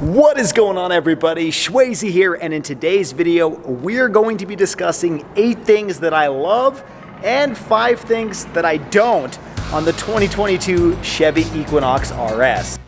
What is going on, everybody? Shwazy here, and in today's video we're going to be discussing 8 things that I love and 5 things that I don't on the 2022 Chevy Equinox RS.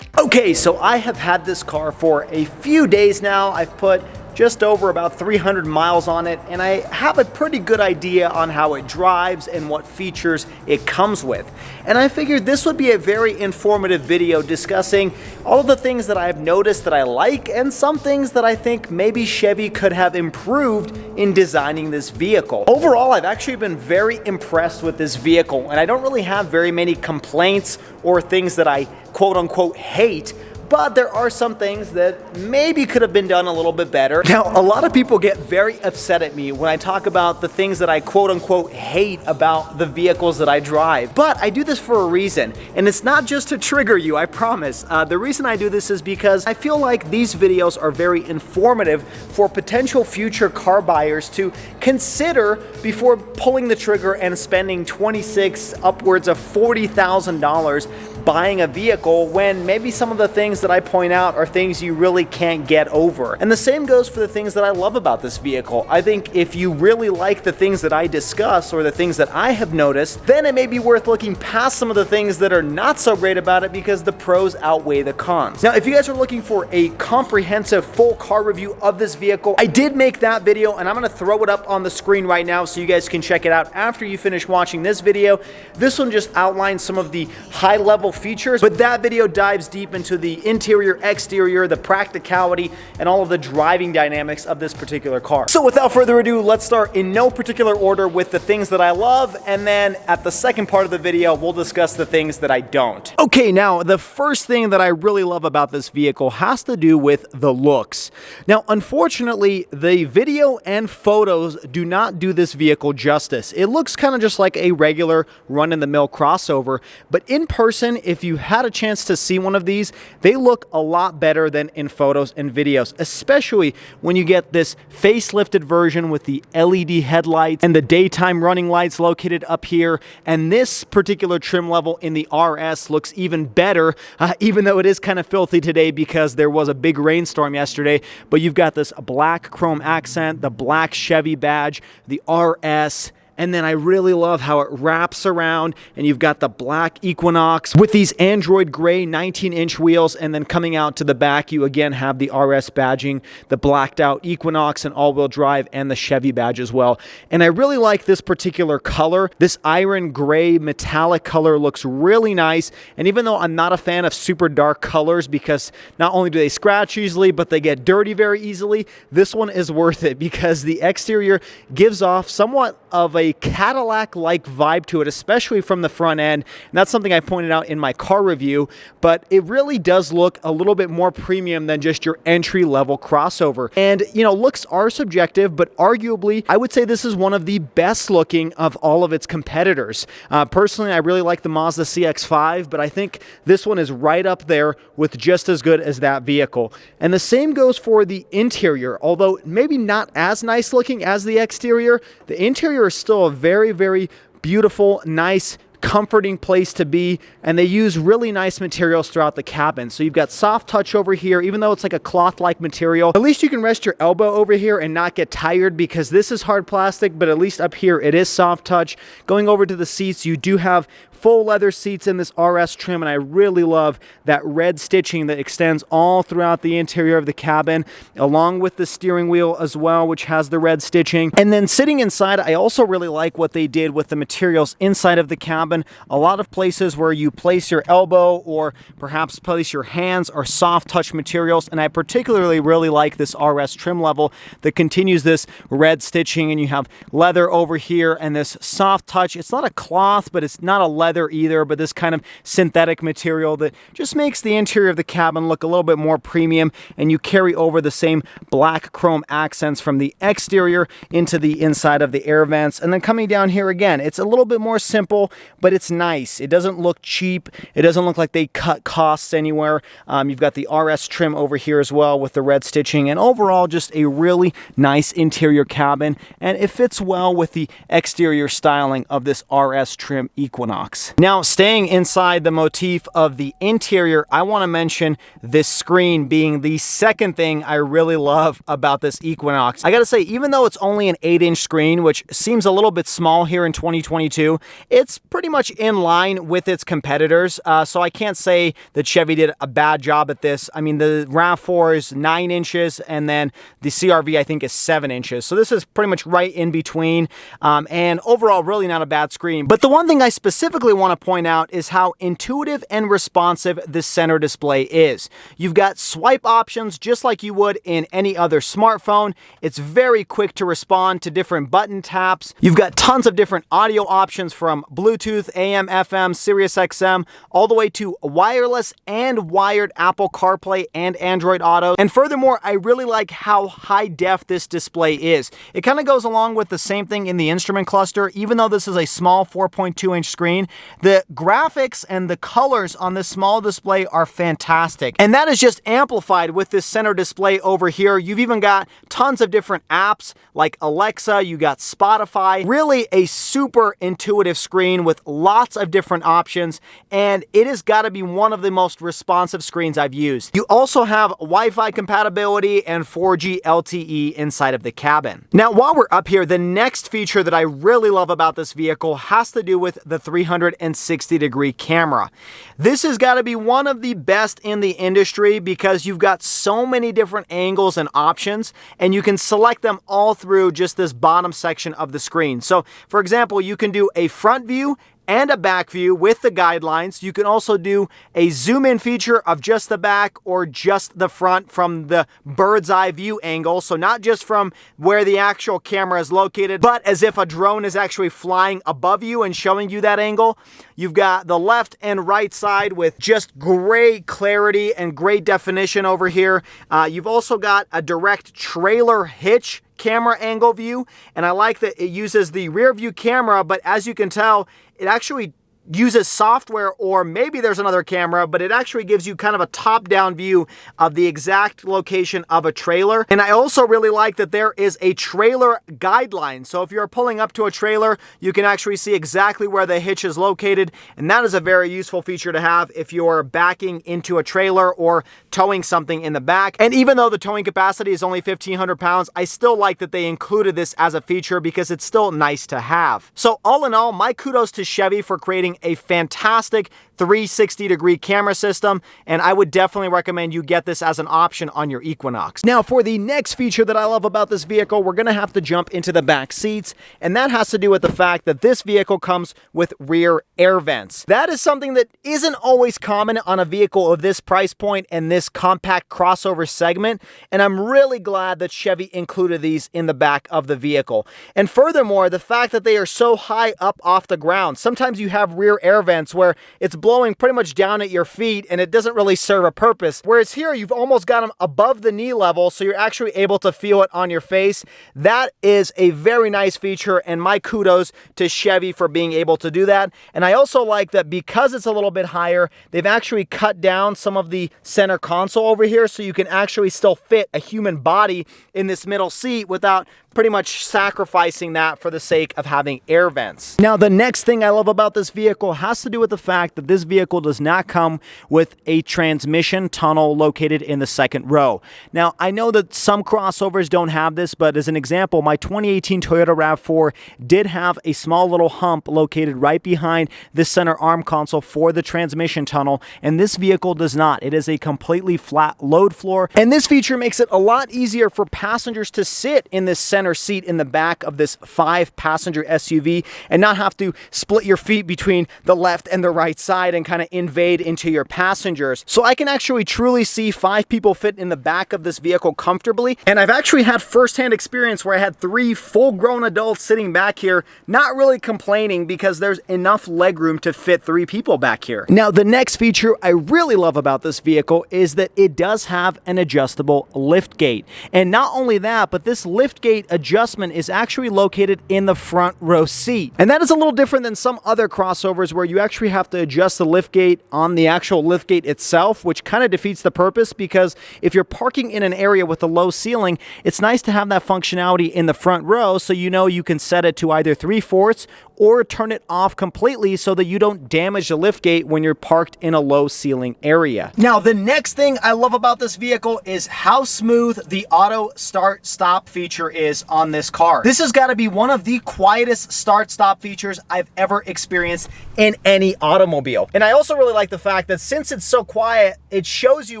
Okay, so I have had this car for a few days now. I've put just over about 300 miles on it, and I have a pretty good idea on how it drives and what features it comes with. And I figured this would be a very informative video discussing all of the things that I've noticed that I like and some things that I think maybe Chevy could have improved in designing this vehicle. Overall, I've actually been very impressed with this vehicle, and I don't really have very many complaints or things that I quote-unquote hate. But there are some things that maybe could have been done a little bit better. Now, a lot of people get very upset at me when I talk about the things that I quote-unquote hate about the vehicles that I drive. But I do this for a reason, and it's not just to trigger you, I promise. The reason I do this is because I feel like these videos are very informative for potential future car buyers to consider before pulling the trigger and spending $26,000 upwards of $40,000 buying a vehicle, when maybe some of the things that I point out are things you really can't get over. And the same goes for the things that I love about this vehicle. I think if you really like the things that I discuss or the things that I have noticed, then it may be worth looking past some of the things that are not so great about it, because the pros outweigh the cons. Now, if you guys are looking for a comprehensive full car review of this vehicle, I did make that video, and I'm gonna throw it up on the screen right now so you guys can check it out after you finish watching this video. This one just outlines some of the high-level features, but that video dives deep into the interior, exterior, the practicality, and all of the driving dynamics of this particular car. So without further ado, let's start in no particular order with the things that I love, and then at the second part of the video, we'll discuss the things that I don't. Okay, now the first thing that I really love about this vehicle has to do with the looks. Now, unfortunately, the video and photos do not do this vehicle justice. It looks kind of just like a regular run-in-the-mill crossover, but in person, if you had a chance to see one of these, they look a lot better than in photos and videos, especially when you get this facelifted version with the LED headlights and the daytime running lights located up here. And this particular trim level in the RS looks even better, even though it is kind of filthy today because there was a big rainstorm yesterday. But you've got this black chrome accent, the black Chevy badge, the RS, and then I really love how it wraps around, and you've got the black Equinox with these Android gray 19-inch wheels, and then coming out to the back, you again have the RS badging, the blacked out Equinox and all-wheel drive, and the Chevy badge as well. And I really like this particular color. This iron gray metallic color looks really nice, and even though I'm not a fan of super dark colors because not only do they scratch easily, but they get dirty very easily, this one is worth it because the exterior gives off somewhat of a Cadillac-like vibe to it, especially from the front end. And that's something I pointed out in my car review, but it really does look a little bit more premium than just your entry-level crossover. And, you know, looks are subjective, but arguably, I would say this is one of the best looking of all of its competitors. Personally, I really like the Mazda CX-5, but I think this one is right up there with just as good as that vehicle. And the same goes for the interior, although maybe not as nice looking as the exterior. The interior is still a very, very beautiful, nice, comforting place to be, and they use really nice materials throughout the cabin. So you've got soft touch over here, even though it's like a cloth-like material. At least you can rest your elbow over here and not get tired, because this is hard plastic, but at least up here it is soft touch. Going over to the seats, you do have full leather seats in this RS trim, and I really love that red stitching that extends all throughout the interior of the cabin, along with the steering wheel as well, which has the red stitching. And then sitting inside, I also really like what they did with the materials inside of the cabin. A lot of places where you place your elbow or perhaps place your hands are soft touch materials, and I particularly really like this RS trim level that continues this red stitching, and you have leather over here and this soft touch. It's not a cloth, but it's not a leather either, but this kind of synthetic material that just makes the interior of the cabin look a little bit more premium, and you carry over the same black chrome accents from the exterior into the inside of the air vents. And then coming down here again, it's a little bit more simple, but it's nice. It doesn't look cheap. It doesn't look like they cut costs anywhere. You've got the RS trim over here as well with the red stitching, and overall just a really nice interior cabin, and it fits well with the exterior styling of this RS trim Equinox. Now, staying inside the motif of the interior, I want to mention this screen being the second thing I really love about this Equinox. I gotta say, even though it's only an 8-inch screen, which seems a little bit small here in 2022, it's pretty much in line with its competitors, so I can't say that Chevy did a bad job at this. I mean, the RAV4 is 9 inches, and then the CR-V I think is 7 inches, so this is pretty much right in between, and overall really not a bad screen. But the one thing I specifically want to point out is how intuitive and responsive this center display is. You've got swipe options just like you would in any other smartphone. It's very quick to respond to different button taps. You've got tons of different audio options, from Bluetooth, AM, FM, Sirius XM, all the way to wireless and wired Apple CarPlay and Android Auto. And furthermore, I really like how high def this display is. It kind of goes along with the same thing in the instrument cluster. Even though this is a small 4.2-inch screen, the graphics and the colors on this small display are fantastic. And that is just amplified with this center display over here. You've even got tons of different apps like Alexa, you got Spotify. Really a super intuitive screen with lots of different options, and it has got to be one of the most responsive screens I've used. You also have Wi-Fi compatibility and 4G LTE inside of the cabin. Now, while we're up here, the next feature that I really love about this vehicle has to do with the 360-degree camera. This has got to be one of the best in the industry, because you've got so many different angles and options, and you can select them all through just this bottom section of the screen. So, for example, you can do a front view and a back view with the guidelines. You can also do a zoom in feature of just the back or just the front from the bird's eye view angle. So not just from where the actual camera is located, but as if a drone is actually flying above you and showing you that angle. You've got the left and right side with just great clarity and great definition over here. You've also got a direct trailer hitch camera angle view, and I like that it uses the rear view camera, but as you can tell, it actually uses software, or maybe there's another camera, but it actually gives you kind of a top-down view of the exact location of a trailer. And I also really like that there is a trailer guideline. So if you're pulling up to a trailer, you can actually see exactly where the hitch is located, and that is a very useful feature to have if you're backing into a trailer or towing something in the back. And even though the towing capacity is only 1,500 pounds, I still like that they included this as a feature, because it's still nice to have. So all in all, my kudos to Chevy for creating a fantastic 360-degree camera system, and I would definitely recommend you get this as an option on your Equinox. Now, for the next feature that I love about this vehicle, we're going to have to jump into the back seats, and that has to do with the fact that this vehicle comes with rear air vents. That is something that isn't always common on a vehicle of this price point and this compact crossover segment, and I'm really glad that Chevy included these in the back of the vehicle. And furthermore, the fact that they are so high up off the ground. Sometimes you have rear air vents where it's blowing pretty much down at your feet and it doesn't really serve a purpose. Whereas here, you've almost got them above the knee level, so you're actually able to feel it on your face. That is a very nice feature, and my kudos to Chevy for being able to do that. And I also like that because it's a little bit higher, they've actually cut down some of the center console over here, so you can actually still fit a human body in this middle seat without pretty much sacrificing that for the sake of having air vents. Now, the next thing I love about this vehicle has to do with the fact that this vehicle does not come with a transmission tunnel located in the second row. Now, I know that some crossovers don't have this, but as an example, my 2018 Toyota RAV4 did have a small little hump located right behind the center arm console for the transmission tunnel, and this vehicle does not. It is a completely flat load floor, and this feature makes it a lot easier for passengers to sit in this center seat in the back of this 5-passenger SUV and not have to split your feet between the left and the right side and kind of invade into your passengers. So I can actually truly see 5 people fit in the back of this vehicle comfortably, and I've actually had firsthand experience where I had 3 full-grown adults sitting back here not really complaining because there's enough legroom to fit 3 people back here. Now, the next feature I really love about this vehicle is that it does have an adjustable lift gate. And not only that, but this lift gate adjustment is actually located in the front row seat. And that is a little different than some other crossovers where you actually have to adjust the lift gate on the actual lift gate itself, which kind of defeats the purpose, because if you're parking in an area with a low ceiling, it's nice to have that functionality in the front row so you know you can set it to either 3/4 or turn it off completely so that you don't damage the lift gate when you're parked in a low ceiling area. Now, the next thing I love about this vehicle is how smooth the auto start stop feature is on this car. This has got to be one of the quietest start stop features I've ever experienced in any automobile. And I also really like the fact that since it's so quiet, it shows you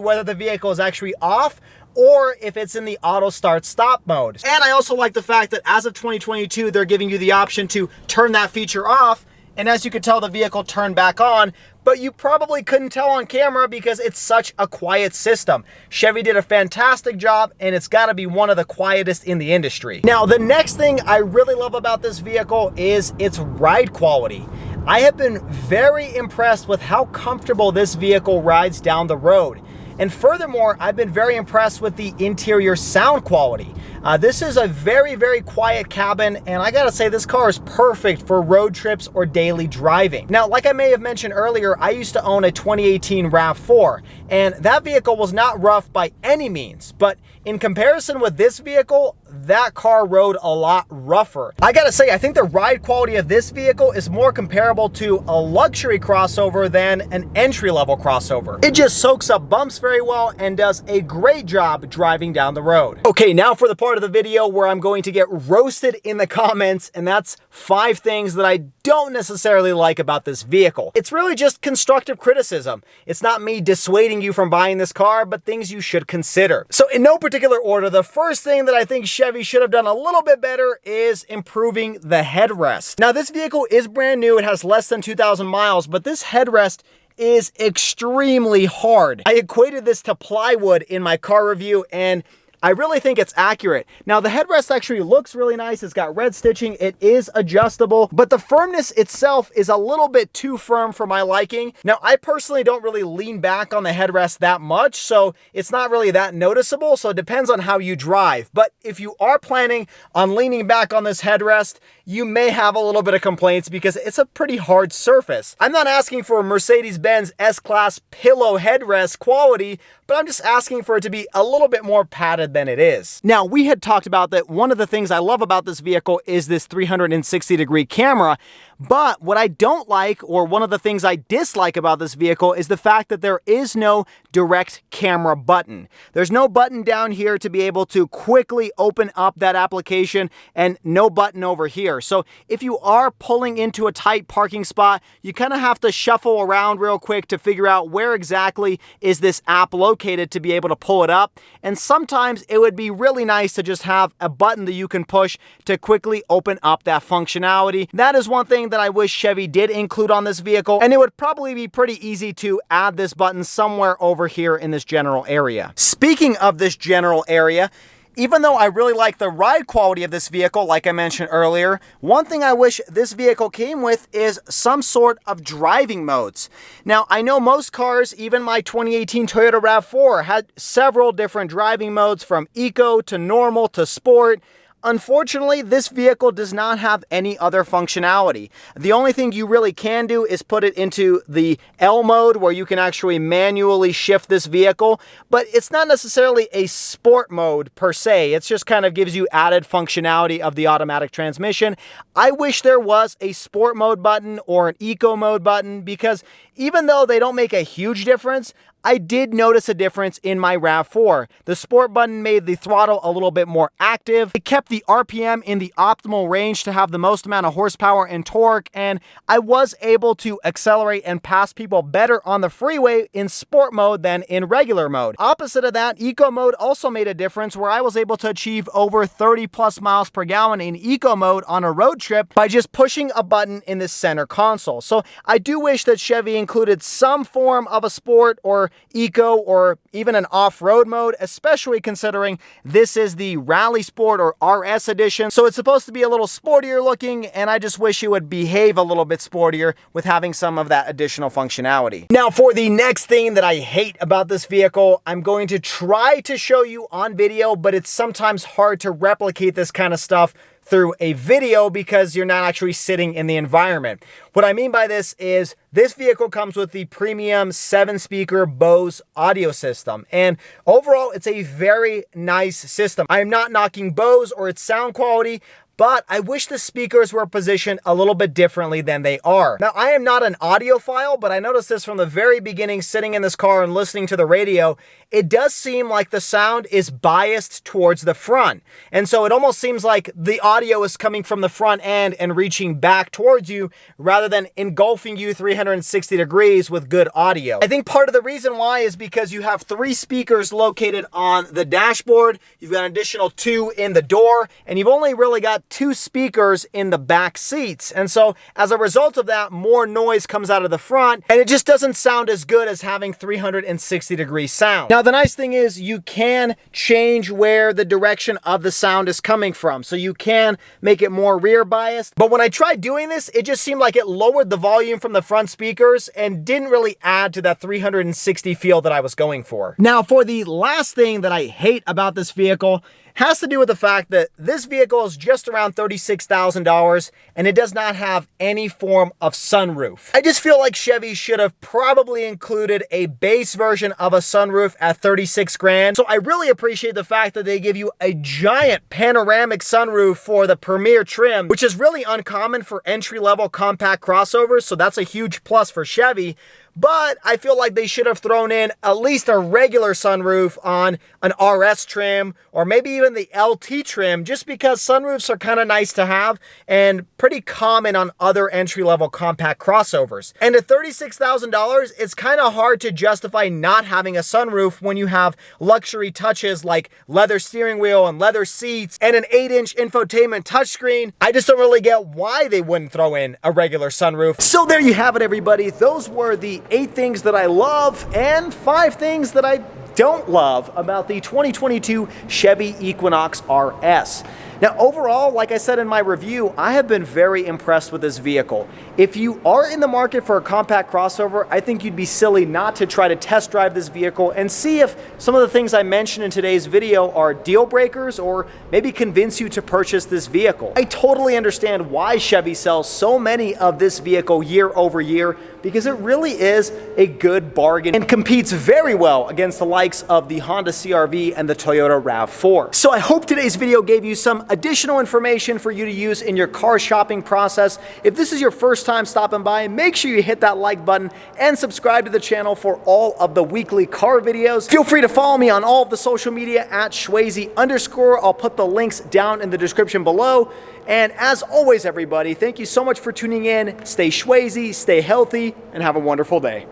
whether the vehicle is actually off or if it's in the auto start stop mode. And I also like the fact that as of 2022, they're giving you the option to turn that feature off. And as you can tell, the vehicle turned back on, but you probably couldn't tell on camera because it's such a quiet system. Chevy did a fantastic job, and it's gotta be one of the quietest in the industry. Now, the next thing I really love about this vehicle is its ride quality. I have been very impressed with how comfortable this vehicle rides down the road. And furthermore, I've been very impressed with the interior sound quality. This is a very, very quiet cabin, and I gotta say, this car is perfect for road trips or daily driving. Now, like I may have mentioned earlier, I used to own a 2018 RAV4, and that vehicle was not rough by any means, but in comparison with this vehicle, that car rode a lot rougher. I gotta say, I think the ride quality of this vehicle is more comparable to a luxury crossover than an entry-level crossover. It just soaks up bumps very well and does a great job driving down the road. Okay, now for the part of the video where I'm going to get roasted in the comments, and that's 5 things that I don't necessarily like about this vehicle. It's really just constructive criticism. It's not me dissuading you from buying this car, but things you should consider. So in no particular order, the first thing that I think Chevy should have done a little bit better is improving the headrest. Now, this vehicle is brand new. It has less than 2,000 miles, but this headrest is extremely hard. I equated this to plywood in my car review, and I really think it's accurate. Now, the headrest actually looks really nice. It's got red stitching. It is adjustable, but the firmness itself is a little bit too firm for my liking. Now, I personally don't really lean back on the headrest that much, so it's not really that noticeable. So it depends on how you drive. But if you are planning on leaning back on this headrest, you may have a little bit of complaints because it's a pretty hard surface. I'm not asking for a Mercedes-Benz S-Class pillow headrest quality, but I'm just asking for it to be a little bit more padded than it is. Now, we had talked about that one of the things I love about this vehicle is this 360-degree camera, but what I don't like, or one of the things I dislike about this vehicle, is the fact that there is no direct camera button. There's no button down here to be able to quickly open up that application, and no button over here. So if you are pulling into a tight parking spot, you kind of have to shuffle around real quick to figure out where exactly is this app located to be able to pull it up. And sometimes it would be really nice to just have a button that you can push to quickly open up that functionality. That is one thing that I wish Chevy did include on this vehicle, and it would probably be pretty easy to add this button somewhere over here in this general area. Speaking of this general area, even though I really like the ride quality of this vehicle, like I mentioned earlier, one thing I wish this vehicle came with is some sort of driving modes. Now, I know most cars, even my 2018 Toyota RAV4, had several different driving modes from eco to normal to sport. Unfortunately, this vehicle does not have any other functionality. The only thing you really can do is put it into the L mode where you can actually manually shift this vehicle, but it's not necessarily a sport mode per se. It just kind of gives you added functionality of the automatic transmission. I wish there was a sport mode button or an eco mode button, because even though they don't make a huge difference, I did notice a difference in my RAV4. The sport button made the throttle a little bit more active. It kept the RPM in the optimal range to have the most amount of horsepower and torque, and I was able to accelerate and pass people better on the freeway in sport mode than in regular mode. Opposite of that, eco mode also made a difference, where I was able to achieve over 30 plus miles per gallon in eco mode on a road trip by just pushing a button in the center console. So I do wish that Chevy included some form of a sport or eco or even an off-road mode, especially considering this is the Rally Sport or RS edition. So it's supposed to be a little sportier looking, and I just wish it would behave a little bit sportier with having some of that additional functionality. Now, for the next thing that I hate about this vehicle, I'm going to try to show you on video, but it's sometimes hard to replicate this kind of stuff through a video because you're not actually sitting in the environment. What I mean by this is this vehicle comes with the premium 7-speaker Bose audio system, and overall it's a very nice system. I am not knocking Bose or its sound quality, but I wish the speakers were positioned a little bit differently than they are. Now, I am not an audiophile, but I noticed this from the very beginning sitting in this car and listening to the radio. It does seem like the sound is biased towards the front. And so it almost seems like the audio is coming from the front end and reaching back towards you rather than engulfing you 360 degrees with good audio. I think part of the reason why is because you have 3 speakers located on the dashboard, you've got an additional 2 in the door, and you've only really got 2 speakers in the back seats. And so as a result of that, more noise comes out of the front, and it just doesn't sound as good as having 360 degree sound. Now, the nice thing is you can change where the direction of the sound is coming from. So you can make it more rear biased. But when I tried doing this, it just seemed like it lowered the volume from the front speakers and didn't really add to that 360 feel that I was going for. Now, for the last thing that I hate about this vehicle, has to do with the fact that this vehicle is just around $36,000 and it does not have any form of sunroof. I just feel like Chevy should have probably included a base version of a sunroof at 36 grand. So I really appreciate the fact that they give you a giant panoramic sunroof for the Premier trim, which is really uncommon for entry-level compact crossovers. So that's a huge plus for Chevy. But I feel like they should have thrown in at least a regular sunroof on an RS trim or maybe even the LT trim, just because sunroofs are kind of nice to have and pretty common on other entry-level compact crossovers. And at $36,000, it's kind of hard to justify not having a sunroof when you have luxury touches like leather steering wheel and leather seats and an 8-inch infotainment touchscreen. I just don't really get why they wouldn't throw in a regular sunroof. So there you have it, everybody. Those were the 8 things that I love and 5 things that I don't love about the 2022 Chevy Equinox RS. Now, overall, like I said in my review, I have been very impressed with this vehicle. If you are in the market for a compact crossover, I think you'd be silly not to try to test drive this vehicle and see if some of the things I mentioned in today's video are deal breakers or maybe convince you to purchase this vehicle. I totally understand why Chevy sells so many of this vehicle year over year, because it really is a good bargain and competes very well against the likes of the Honda CR-V and the Toyota RAV4. So I hope today's video gave you some additional information for you to use in your car shopping process. If this is your first time stopping by, make sure you hit that like button and subscribe to the channel for all of the weekly car videos. Feel free to follow me on all of the social media at Schwazy_. I'll put the links down in the description below. And as always, everybody, thank you so much for tuning in. Stay Schwazy, stay healthy, and have a wonderful day.